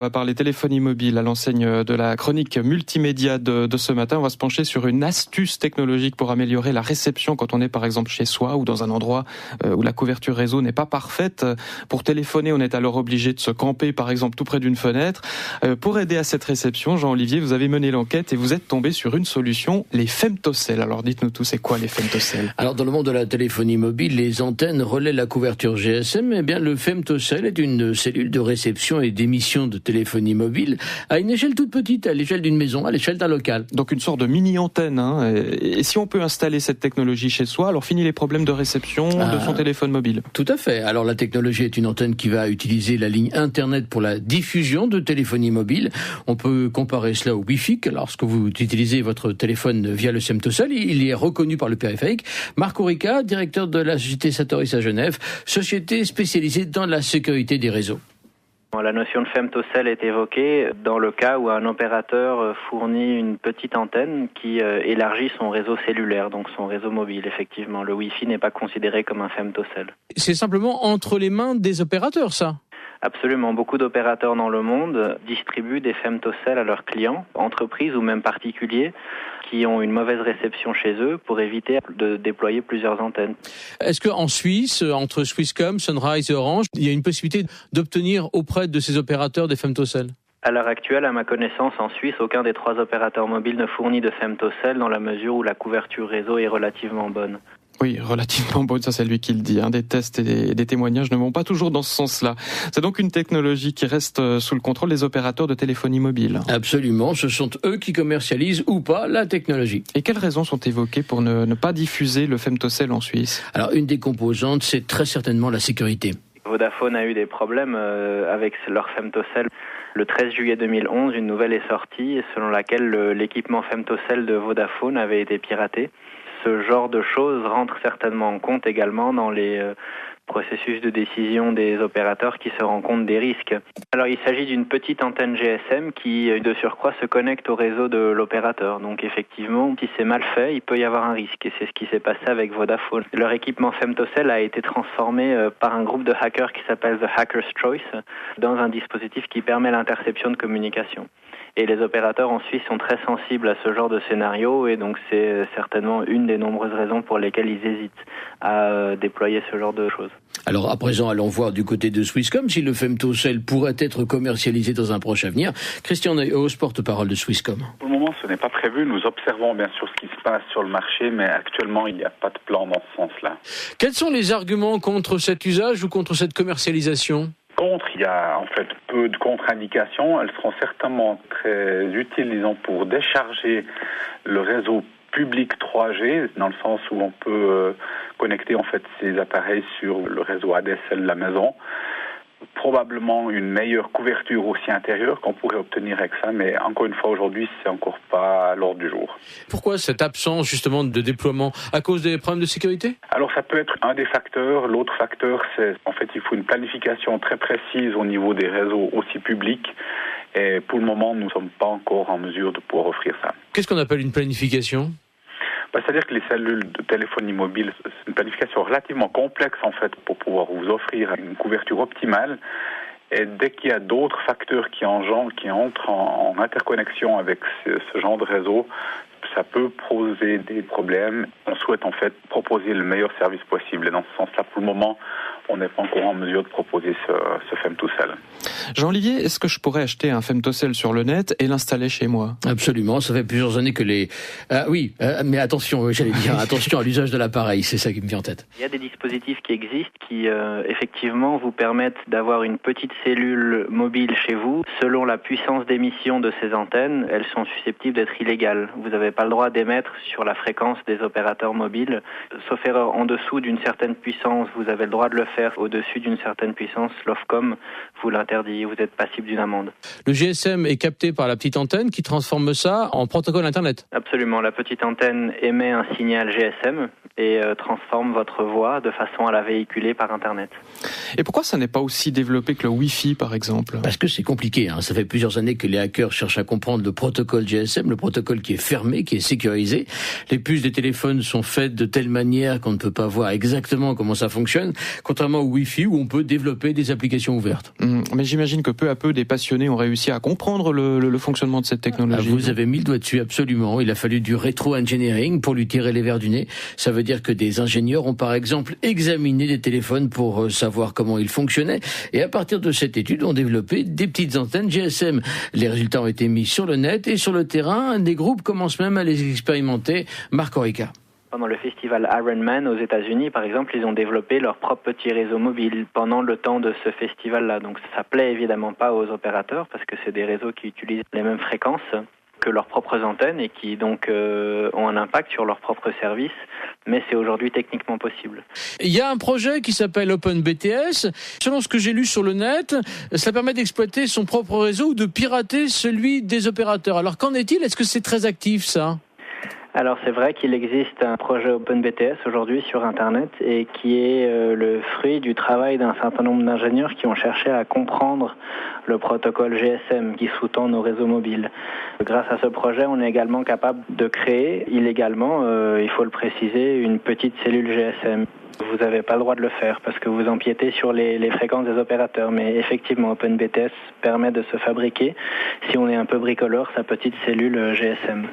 On va parler téléphonie mobile à l'enseigne de la chronique multimédia de ce matin. On va se pencher sur une astuce technologique pour améliorer la réception quand on est par exemple chez soi ou dans un endroit où la couverture réseau n'est pas parfaite. Pour téléphoner, on est alors obligé de se camper par exemple tout près d'une fenêtre. Pour aider à cette réception, Jean-Olivier, vous avez mené l'enquête et vous êtes tombé sur une solution, les femtocell. Alors dites-nous tout, c'est quoi les femtocell ? Alors dans le monde de la téléphonie mobile, les antennes relaient la couverture GSM. Eh bien, le femtocell est une cellule de réception et d'émission de téléphonie mobile à une échelle toute petite, à l'échelle d'une maison, à l'échelle d'un local. Donc une sorte de mini-antenne. Et si on peut installer cette technologie chez soi, alors fini les problèmes de réception de son téléphone mobile. Tout à fait. Alors la technologie est une antenne qui va utiliser la ligne Internet pour la diffusion de téléphonie mobile. On peut comparer cela au Wi-Fi. Lorsque vous utilisez votre téléphone via le femtocell, il est reconnu par le périphérique. Marc Aurica, directeur de la société Satoris à Genève, société spécialisée dans la sécurité des réseaux. La notion de femtocell est évoquée dans le cas où un opérateur fournit une petite antenne qui élargit son réseau cellulaire, donc son réseau mobile. Effectivement, le Wi-Fi n'est pas considéré comme un femtocell. C'est simplement entre les mains des opérateurs, ça ? Absolument. Beaucoup d'opérateurs dans le monde distribuent des femtocell à leurs clients, entreprises ou même particuliers, qui ont une mauvaise réception chez eux pour éviter de déployer plusieurs antennes. Est-ce qu'en Suisse, entre Swisscom, Sunrise et Orange, il y a une possibilité d'obtenir auprès de ces opérateurs des femtocell ? À l'heure actuelle, à ma connaissance, en Suisse, aucun des 3 opérateurs mobiles ne fournit de femtocell dans la mesure où la couverture réseau est relativement bonne. Oui, relativement bonne, ça c'est lui qui le dit. Des tests et des témoignages ne vont pas toujours dans ce sens-là. C'est donc une technologie qui reste sous le contrôle des opérateurs de téléphonie mobile. Absolument, ce sont eux qui commercialisent ou pas la technologie. Et quelles raisons sont évoquées pour ne pas diffuser le femtocell en Suisse ? Alors une des composantes, c'est très certainement la sécurité. Vodafone a eu des problèmes avec leur femtocell. Le 13 juillet 2011, une nouvelle est sortie selon laquelle l'équipement femtocell de Vodafone avait été piraté. Ce genre de choses rentre certainement en compte également dans les processus de décision des opérateurs qui se rendent compte des risques. Alors il s'agit d'une petite antenne GSM qui de surcroît se connecte au réseau de l'opérateur. Donc effectivement, si c'est mal fait, il peut y avoir un risque et c'est ce qui s'est passé avec Vodafone. Leur équipement femtocell a été transformé par un groupe de hackers qui s'appelle The Hacker's Choice dans un dispositif qui permet l'interception de communication. Et les opérateurs en Suisse sont très sensibles à ce genre de scénario et donc c'est certainement une des nombreuses raisons pour lesquelles ils hésitent à déployer ce genre de choses. Alors à présent, allons voir du côté de Swisscom si le femtocell pourrait être commercialisé dans un proche avenir. Christian Neuhaus, porte-parole de Swisscom. Pour le moment, ce n'est pas prévu. Nous observons bien sûr ce qui se passe sur le marché, mais actuellement, il n'y a pas de plan dans ce sens-là. Quels sont les arguments contre cet usage ou contre cette commercialisation ? Contre, il y a en fait peu de contre-indications. Elles seront certainement très utiles, disons, pour décharger le réseau public 3G, dans le sens où on peut connecter en fait ces appareils sur le réseau ADSL de la maison. Probablement une meilleure couverture aussi intérieure qu'on pourrait obtenir avec ça, mais encore une fois aujourd'hui, c'est encore pas à l'ordre du jour. Pourquoi cette absence justement de déploiement ? À cause des problèmes de sécurité ? Alors ça peut être un des facteurs. L'autre facteur, c'est en fait il faut une planification très précise au niveau des réseaux aussi publics. Et pour le moment, nous ne sommes pas encore en mesure de pouvoir offrir ça. Qu'est-ce qu'on appelle une planification ? C'est-à-dire que les cellules de téléphonie mobile, c'est une planification relativement complexe en fait pour pouvoir vous offrir une couverture optimale. Et dès qu'il y a d'autres facteurs qui entrent en interconnexion avec ce genre de réseau, ça peut poser des problèmes. On souhaite en fait proposer le meilleur service possible. Et dans ce sens-là, pour le moment, on n'est pas encore en mesure de proposer ce femtocell. Jean-Olivier, est-ce que je pourrais acheter un femtocell sur le net et l'installer chez moi ? Absolument, ça fait plusieurs années que mais attention, attention à l'usage de l'appareil, c'est ça qui me vient en tête. Il y a des dispositifs qui existent qui effectivement vous permettent d'avoir une petite cellule mobile chez vous. Selon la puissance d'émission de ces antennes, elles sont susceptibles d'être illégales. Vous n'avez pas le droit d'émettre sur la fréquence des opérateurs mobiles. Sauf erreur, en dessous d'une certaine puissance, vous avez le droit de le faire. Au-dessus d'une certaine puissance, l'Ofcom vous l'interdit. Vous êtes passible d'une amende. Le GSM est capté par la petite antenne qui transforme ça en protocole Internet. Absolument. La petite antenne émet un signal GSM et transforme votre voix de façon à la véhiculer par Internet. Et pourquoi ça n'est pas aussi développé que le Wi-Fi, par exemple ? Parce que c'est compliqué. Ça fait plusieurs années que les hackers cherchent à comprendre le protocole GSM, le protocole qui est fermé, qui est sécurisé. Les puces des téléphones sont faites de telle manière qu'on ne peut pas voir exactement comment ça fonctionne, contrairement au Wi-Fi où on peut développer des applications ouvertes. Mais j'imagine que peu à peu, des passionnés ont réussi à comprendre le fonctionnement de cette technologie. Vous avez mis le doigt dessus, absolument. Il a fallu du rétro-engineering pour lui tirer les vers du nez. Ça veut dire que des ingénieurs ont par exemple examiné des téléphones pour savoir comment ils fonctionnaient et à partir de cette étude ont développé des petites antennes GSM. Les résultats ont été mis sur le net et sur le terrain. Des groupes commencent même à les expérimenter. Marc Orica. Pendant le festival Ironman aux États-Unis, par exemple, ils ont développé leur propre petit réseau mobile pendant le temps de ce festival-là. Donc ça plaît évidemment pas aux opérateurs parce que c'est des réseaux qui utilisent les mêmes fréquences que leurs propres antennes et qui donc ont un impact sur leurs propres services, mais c'est aujourd'hui techniquement possible. Il y a un projet qui s'appelle OpenBTS. Selon ce que j'ai lu sur le net, ça permet d'exploiter son propre réseau ou de pirater celui des opérateurs. Alors qu'en est-il ? Est-ce que c'est très actif ça ? Alors c'est vrai qu'il existe un projet OpenBTS aujourd'hui sur Internet et qui est le fruit du travail d'un certain nombre d'ingénieurs qui ont cherché à comprendre le protocole GSM qui sous-tend nos réseaux mobiles. Grâce à ce projet, on est également capable de créer illégalement, il faut le préciser, une petite cellule GSM. Vous n'avez pas le droit de le faire parce que vous empiétez sur les fréquences des opérateurs. Mais effectivement, OpenBTS permet de se fabriquer, si on est un peu bricoleur, sa petite cellule GSM.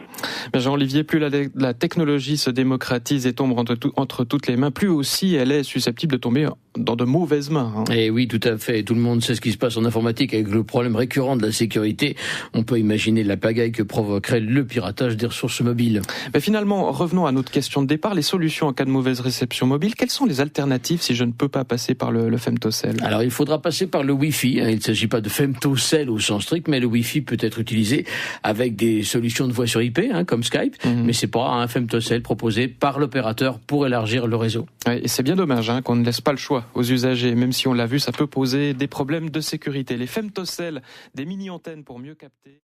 Jean-Olivier, plus la technologie se démocratise et tombe entre toutes les mains, plus aussi elle est susceptible de tomber dans de mauvaises mains. Et oui, tout à fait. Tout le monde sait ce qui se passe en informatique avec le problème récurrent de la sécurité. On peut imaginer la pagaille que provoquerait le piratage des ressources mobiles. Mais finalement, revenons à notre question de départ. Les solutions en cas de mauvaise réception mobile, quelles sont les alternatives si je ne peux pas passer par le femtocell ? Alors, il faudra passer par le Wi-Fi. Il ne s'agit pas de femtocell au sens strict, mais le Wi-Fi peut être utilisé avec des solutions de voix sur IP, comme Skype, mais c'est pas un femtocell proposé par l'opérateur pour élargir le réseau. Ouais, et c'est bien dommage qu'on ne laisse pas le choix aux usagers. Même si on l'a vu, ça peut poser des problèmes de sécurité. Les femtocells, des mini-antennes pour mieux capter.